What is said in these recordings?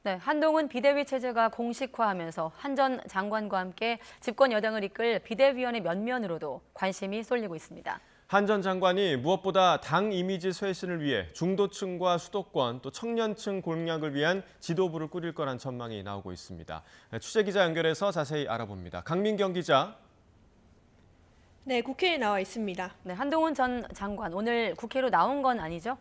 네, 한동훈 비대위 체제가 공식화하면서 한 전 장관과 함께 집권 여당을 이끌 비대위원회 면면으로도 관심이 쏠리고 있습니다. 한 전 장관이 무엇보다 당 이미지 쇄신을 위해 중도층과 수도권 또 청년층 공략을 위한 지도부를 꾸릴 거란 전망이 나오고 있습니다. 취재기자 연결해서 자세히 알아봅니다. 강민경 기자. 네, 국회에 나와 있습니다. 네, 한동훈 전 장관 오늘 국회로 나온 건 아니죠?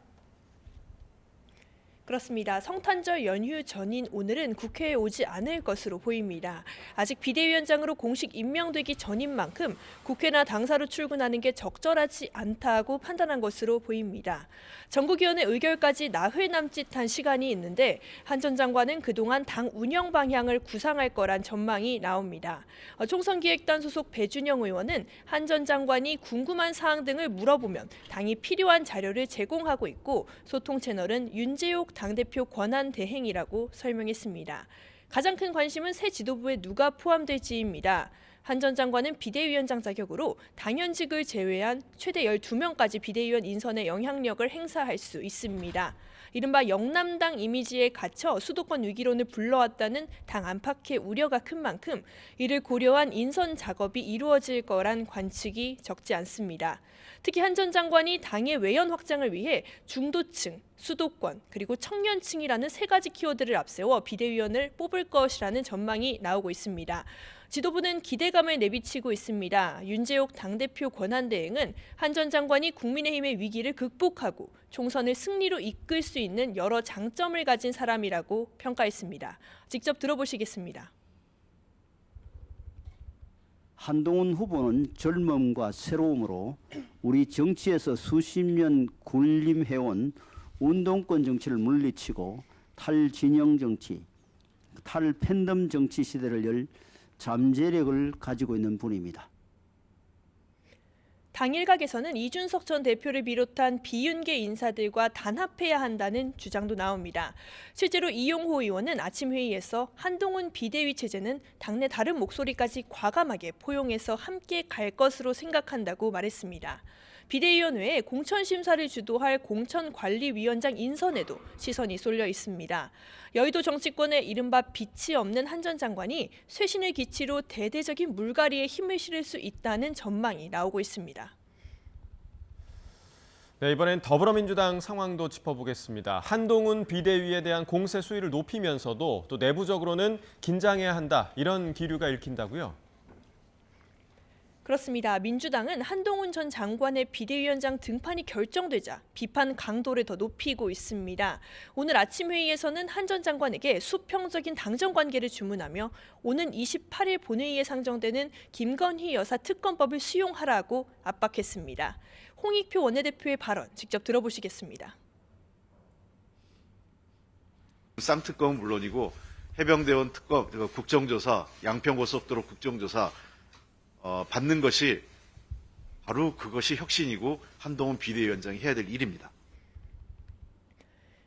그렇습니다. 성탄절 연휴 전인 오늘은 국회에 오지 않을 것으로 보입니다. 아직 비대위원장으로 공식 임명되기 전인 만큼 국회나 당사로 출근하는 게 적절하지 않다고 판단한 것으로 보입니다. 전국위원회 의결까지 나흘 남짓한 시간이 있는데 한 전 장관은 그동안 당 운영 방향을 구상할 거란 전망이 나옵니다. 총선기획단 소속 배준영 의원은 한 전 장관이 궁금한 사항 등을 물어보면 당이 필요한 자료를 제공하고 있고 소통 채널은 윤재옥 당대표 권한 대행이라고 설명했습니다. 가장 큰 관심은 새 지도부에 누가 포함될지입니다. 한 전 장관은 비대위원장 자격으로 당연직을 제외한 최대 12명까지 비대위원 인선에 영향력을 행사할 수 있습니다. 이른바 영남당 이미지에 갇혀 수도권 위기론을 불러왔다는 당 안팎의 우려가 큰 만큼 이를 고려한 인선 작업이 이루어질 거란 관측이 적지 않습니다. 특히 한 전 장관이 당의 외연 확장을 위해 중도층, 수도권, 그리고 청년층이라는 세 가지 키워드를 앞세워 비대위원을 뽑을 것이라는 전망이 나오고 있습니다. 지도부는 기대감을 내비치고 있습니다. 윤재옥 당대표 권한대행은 한 전 장관이 국민의힘의 위기를 극복하고 총선을 승리로 이끌 수 있는 여러 장점을 가진 사람이라고 평가했습니다. 직접 들어보시겠습니다. 한동훈 후보는 젊음과 새로움으로 우리 정치에서 수십 년 군림해온 운동권 정치를 물리치고 탈진영 정치, 탈팬덤 정치 시대를 열 잠재력을 가지고 있는 분입니다. 당일각에서는 이준석 전 대표를 비롯한 비윤계 인사들과 단합해야 한다는 주장도 나옵니다. 실제로 이용호 의원은 아침 회의에서 한동훈 비대위 체제는 당내 다른 목소리까지 과감하게 포용해서 함께 갈 것으로 생각한다고 말했습니다. 비대위원회에 공천심사를 주도할 공천관리위원장 인선에도 시선이 쏠려 있습니다. 여의도 정치권의 이른바 빛이 없는 한 전 장관이 쇄신의 기치로 대대적인 물갈이에 힘을 실을 수 있다는 전망이 나오고 있습니다. 네, 이번엔 더불어민주당 상황도 짚어보겠습니다. 한동훈 비대위에 대한 공세 수위를 높이면서도 또 내부적으로는 긴장해야 한다, 이런 기류가 읽힌다고요? 그렇습니다. 민주당은 한동훈 전 장관의 비대위원장 등판이 결정되자 비판 강도를 더 높이고 있습니다. 오늘 아침 회의에서는 한 전 장관에게 수평적인 당정 관계를 주문하며 오는 28일 본회의에 상정되는 김건희 여사 특검법을 수용하라고 압박했습니다. 홍익표 원내대표의 발언 직접 들어보시겠습니다. 쌍특검은 물론이고 해병대원 특검, 국정조사, 양평고속도로 국정조사 받는 것이 바로 그것이 혁신이고 한동훈 비대위원장이 해야 될 일입니다.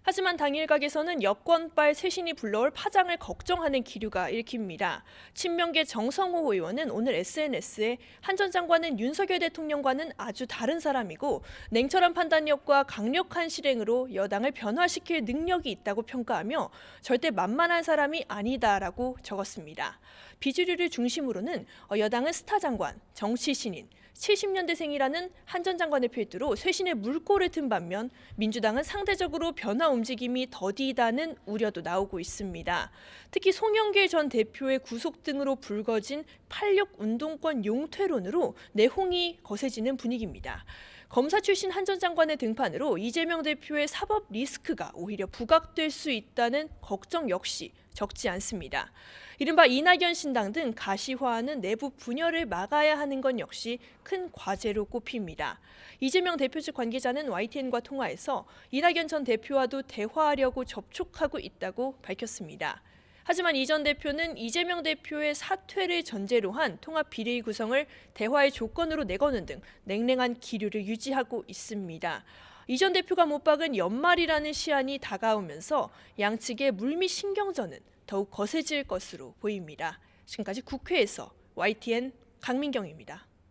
하지만 당일각에서는 여권발 쇄신이 불러올 파장을 걱정하는 기류가 읽힙니다. 친명계 정성호 의원은 오늘 SNS에 한 전 장관은 윤석열 대통령과는 아주 다른 사람이고 냉철한 판단력과 강력한 실행으로 여당을 변화시킬 능력이 있다고 평가하며 절대 만만한 사람이 아니다라고 적었습니다. 비주류를 중심으로는 여당은 스타 장관, 정치 신인, 70년대생이라는 한 전 장관의 필두로 쇄신의 물꼬를 튼 반면 민주당은 상대적으로 변화 움직임이 더디다는 우려도 나오고 있습니다. 특히 송영길 전 대표의 구속 등으로 불거진 86 운동권 용퇴론으로 내홍이 거세지는 분위기입니다. 검사 출신 한 전 장관의 등판으로 이재명 대표의 사법 리스크가 오히려 부각될 수 있다는 걱정 역시 적지 않습니다. 이른바 이낙연 신당 등 가시화하는 내부 분열을 막아야 하는 건 역시 큰 과제로 꼽힙니다. 이재명 대표 측 관계자는 YTN과 통화에서 이낙연 전 대표와도 대화하려고 접촉하고 있다고 밝혔습니다. 하지만 이 전 대표는 이재명 대표의 사퇴를 전제로 한 통합 비례의 구성을 대화의 조건으로 내거는 등 냉랭한 기류를 유지하고 있습니다. 이 전 대표가 못 박은 연말이라는 시한이 다가오면서 양측의 물밑 신경전은 더욱 거세질 것으로 보입니다. 지금까지 국회에서 YTN 강민경입니다.